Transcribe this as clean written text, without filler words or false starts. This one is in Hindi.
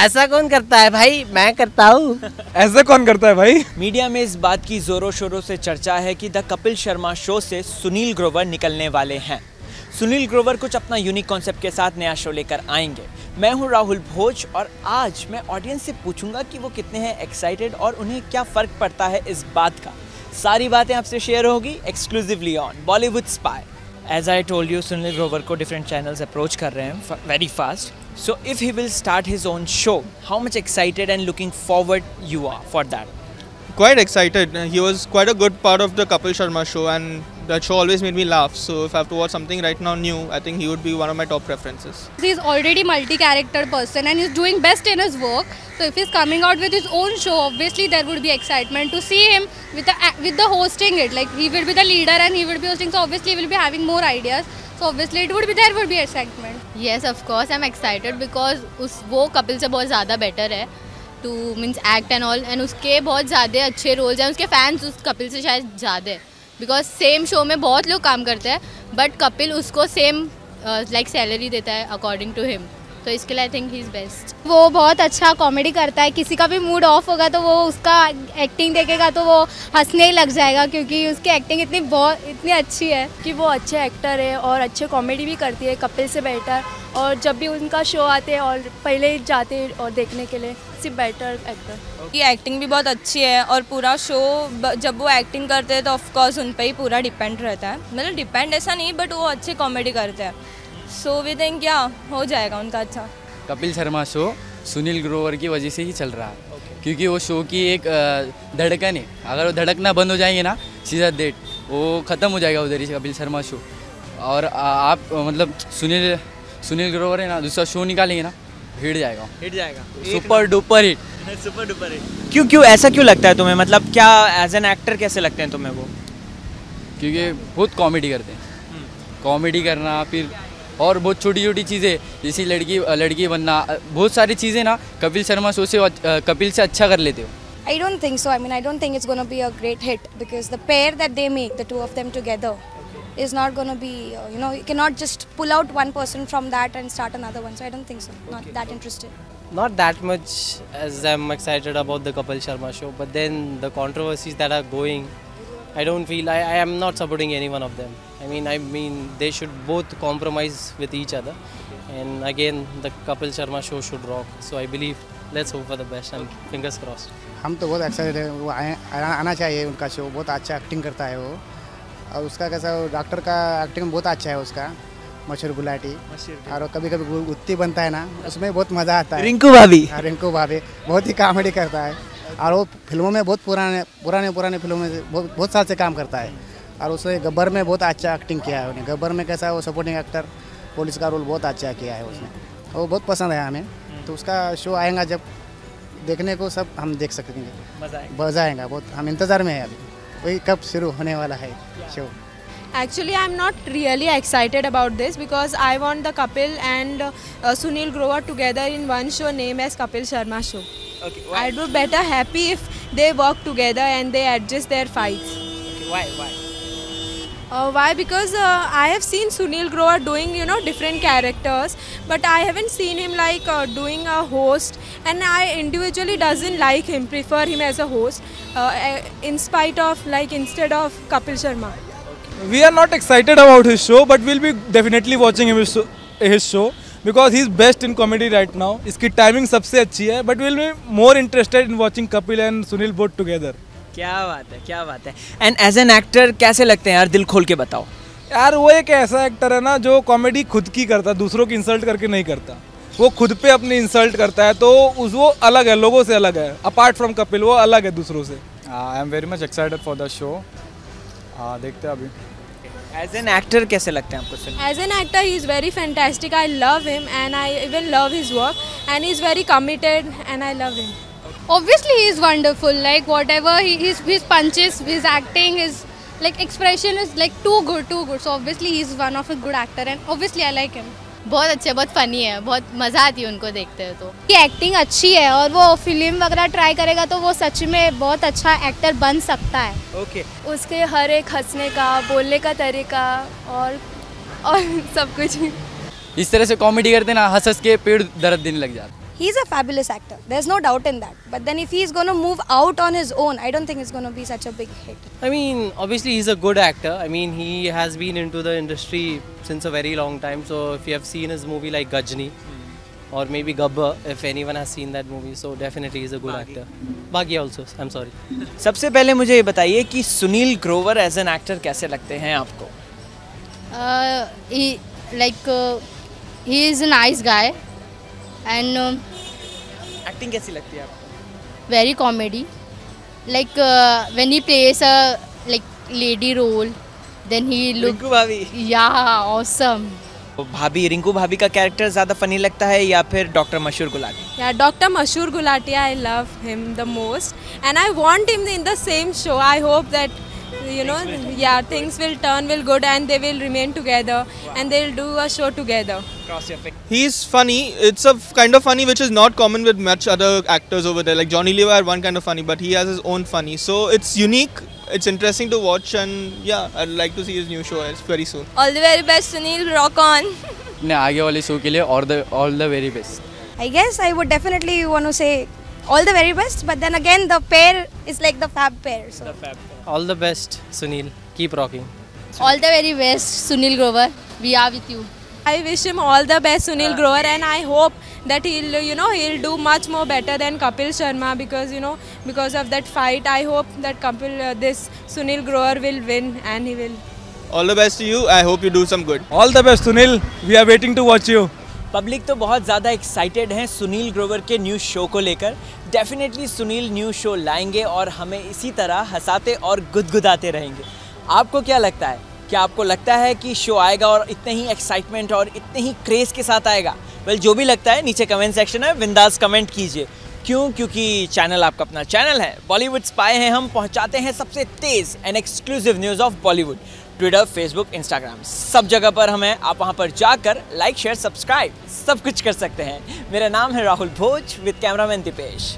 ऐसा कौन करता है भाई? मैं करता हूँ। ऐसा कौन करता है भाई? मीडिया में इस बात की जोरों शोरों से चर्चा है कि द कपिल शर्मा शो से सुनील ग्रोवर निकलने वाले हैं। सुनील ग्रोवर कुछ अपना यूनिक कॉन्सेप्ट के साथ नया शो लेकर आएंगे। मैं हूं राहुल भोज और आज मैं ऑडियंस से पूछूंगा कि वो कितने हैं एक्साइटेड और उन्हें क्या फ़र्क पड़ता है इस बात का। सारी बातें आपसे शेयर होगी exclusively on Bollywood spy. As I told you, Sunil Grover को डिफरेंट चैनल्स अप्रोच कर रहे हैं very fast. So if he will start his own show, how much excited and looking forward you are for that? Quite excited. He was quite a good part of the Kapil Sharma show, and that show always made me laugh. So if I have to watch something right now new, I think he would be one of my top preferences. He's already multi-character person and he's doing best in his work. So if he's coming out with his own show, obviously there would be excitement to see him with the hosting it. Like he will be the leader and he will be hosting. So obviously he will be having more ideas. So obviously it would be there would be excitement. Yes, of course I'm excited because वो कपिल से बहुत ज़्यादा बेटर है to means act and all, and उसके बहुत ज़्यादा अच्छे रोल्स हैं। उसके फैंस उस कपिल से शायद ज़्यादा है बिकॉज सेम शो में बहुत लोग काम करते हैं बट कपिल उसको सेम लाइक सैलरी देता है अकॉर्डिंग टू हिम। तो इसके लिए I think he is best. वो बहुत अच्छा कॉमेडी करता है। किसी का भी मूड ऑफ होगा तो वो उसका एक्टिंग देखेगा तो वो हंसने ही लग जाएगा क्योंकि उसकी एक्टिंग इतनी अच्छी है कि वो अच्छे एक्टर है और अच्छे कॉमेडी भी करती है कपिल से बेटर। और जब भी उनका शो आते हैं और पहले ही जाते हैं और देखने के लिए सिर्फ बेटर एक्टर। की एक्टिंग भी बहुत अच्छी है और पूरा शो जब वो एक्टिंग करते हैं तो ऑफकोर्स उन पर ही पूरा डिपेंड रहता है। मतलब डिपेंड ऐसा नहीं बट वो अच्छे कॉमेडी करते हैं। सो वी थिंक क्या हो जाएगा उनका अच्छा। कपिल शर्मा शो सुनील ग्रोवर की वजह से ही चल रहा है क्योंकि वो शो की एक धड़कन है। अगर वो धड़कना बंद हो जाएंगे ना सीधा डेट वो ख़त्म हो जाएगा उधर ही कपिल शर्मा शो। और आप मतलब सुनील ग्रोवर है ना दूसरा शो निकालेंगे ना हिट जाएगा super duper hit. Super duper hit. क्यों ऐसा क्यों लगता है तुम्हें? मतलब क्या एज एन एक्टर कैसे लगते हैं तुम्हें वो? क्योंकि बहुत कॉमेडी करते हैं। कॉमेडी करना फिर और बहुत छोटी छोटी चीज़ें जैसी लड़की बनना बहुत सारी चीज़ें ना कपिल शर्मा शो से कपिल से अच्छा कर लेते हो। I don't think so. I mean, I don't think it's going to be a great hit because the pair that they make, the two of them together, is not going to be, you cannot just pull out one person from that and start another one. So I don't think so. Not that interested. Not that much as I'm excited about the Kapil Sharma show, but then the controversies that are going, I don't feel I am not supporting any one of them. I mean they should both compromise with each other. And again, the Kapil Sharma show should rock. So I believe let's hope for the best and fingers crossed. हम तो बहुत एक्साइटेड है। वो आना चाहिए उनका शो। बहुत अच्छा एक्टिंग करता है वो और उसका कैसा डॉक्टर का एक्टिंग बहुत अच्छा है उसका। मशहूर गुलाटी और कभी कभी गुत्ती बनता है ना उसमें बहुत मज़ा आता है। रिंकू भाभी बहुत ही कॉमेडी करता है और वो फिल्मों में बहुत पुराने फिल्मों में बहुत साल से काम करता है और उसने गब्बर में बहुत अच्छा एक्टिंग किया है। उन्हें गब्बर में कैसा वो सपोर्टिंग एक्टर पुलिस का रोल बहुत अच्छा किया है उसने। वो बहुत पसंद है हमें। तो उसका शो आएगा जब देखने को सब हम देख सकेंगे। मज़ा आएगा बहुत। हम इंतज़ार में हैं अभी वही कब शुरू होने वाला है show. Actually, I'm not really excited about this because I want the Kapil and Sunil Grover together in one show named as Kapil Sharma Show. Okay, I'd be better happy if they work together and they adjust their fights. Why? Why? Because I have seen Sunil Grover doing different characters, but I haven't seen him like doing a host, and I individually doesn't like him, prefer him as a host, instead of Kapil Sharma. We are not excited about his show, but we'll be definitely watching his show because he's best in comedy right now. इसकी टाइमिंग सबसे अच्छी है, but we'll be more interested in watching Kapil and Sunil both together. क्या बात है। एंड एज एन एक्टर कैसे लगते हैं यार? दिल खोल के बताओ यार। वो एक ऐसा एक्टर है ना जो कॉमेडी खुद की करता है, दूसरों की इंसल्ट करके नहीं करता। वो खुद पे अपनी इंसल्ट करता है तो वो अलग है, लोगों से अलग है। अपार्ट फ्रॉम कपिल वो अलग है दूसरों से। I am very much excited for the show. देखते हैं अभी। एज एन एक्टर कैसे लगते हैं आपको? As an actor, he is very fantastic. I love him and I even love his work. And he is very committed and I love him. Obviously he is wonderful. Like whatever his punches, his acting, his like expression is like too good. So obviously he is one of a good actor and obviously I like him. बहुत अच्छे, बहुत फ़नी है, बहुत मज़ा आती है उनको देखते हैं तो। की एक्टिंग अच्छी है और वो फिल्म वगैरह ट्राई करेगा तो वो सच में बहुत अच्छा एक्टर बन सकता है। ओके। उसके हर एक हंसने का, बोलने का तरीका और सब कुछ। इस तरह से कॉमेडी करते ना हंस के पेड़ दर्द देने लग जाते। he's a fabulous actor. There's no doubt in that. But then if he's going to move out on his own, I don't think it's going to be such a big hit. I mean, obviously he's a good actor. I mean, he has been into the industry since a very long time. So if you have seen his movie like Gajni or maybe Gabbar, if anyone has seen that movie, so definitely he's a good actor. Bhagya also, I'm sorry. सबसे पहले मुझे ये बताइए कि Sunil Grover as an actor कैसे लगते हैं आपको? He is a nice guy and acting कैसी लगती है आपको? very comedy. Like when he plays a lady role, then he look Rinku भाभी. awesome. भाभी, रिंकू भाभी का कैरेक्टर ज़्यादा फनी लगता है या फिर डॉक्टर मशहूर Gulati? Yeah, Dr. Mashur Gulatia, I love him the most, and I want him in the same show. I hope that things will good and they will remain together and they'll do a show together. Cross your fingers. He's funny. It's a kind of funny which is not common with much other actors over there. Like Johnny Lever had one kind of funny, but he has his own funny. So it's unique. It's interesting to watch, and yeah, I'd like to see his new show very soon. All the very best, Sunil. Rock on. अपने आगे वाले शो के लिए all the very best. I guess I would definitely want to say all the very best. But then again, the pair is like the fab pair. So. All the best, Sunil. Keep rocking. All the very best, Sunil Grover. We are with you. I wish him all the best, Sunil Grover, and I hope that he'll do much more better than Kapil Sharma because of that fight. I hope that Sunil Grover will win and he will. All the best to you. I hope you do some good. All the best, Sunil. We are waiting to watch you. Public तो बहुत ज़्यादा एक्साइटेड हैं सुनील ग्रोवर के न्यू शो को लेकर। डेफिनेटली सुनील न्यू शो लाएंगे और हमें इसी तरह हंसाते और गुदगुदाते रहेंगे। आपको क्या लगता है? क्या आपको लगता है कि शो आएगा और इतने ही एक्साइटमेंट और इतने ही क्रेज़ के साथ आएगा? वेल, जो भी लगता है नीचे कमेंट सेक्शन है, बिंदास कमेंट कीजिए। क्यों? क्योंकि चैनल आपका अपना चैनल है, बॉलीवुड स्पाई हैं हम, पहुंचाते हैं सबसे तेज़ and exclusive news of Bollywood. Twitter, Facebook, Instagram, सब जगह पर हमें आप वहां पर जाकर लाइक, शेयर, सब्सक्राइब सब कुछ कर सकते हैं। मेरा नाम है राहुल भोज विद कैमरामैन दीपेश।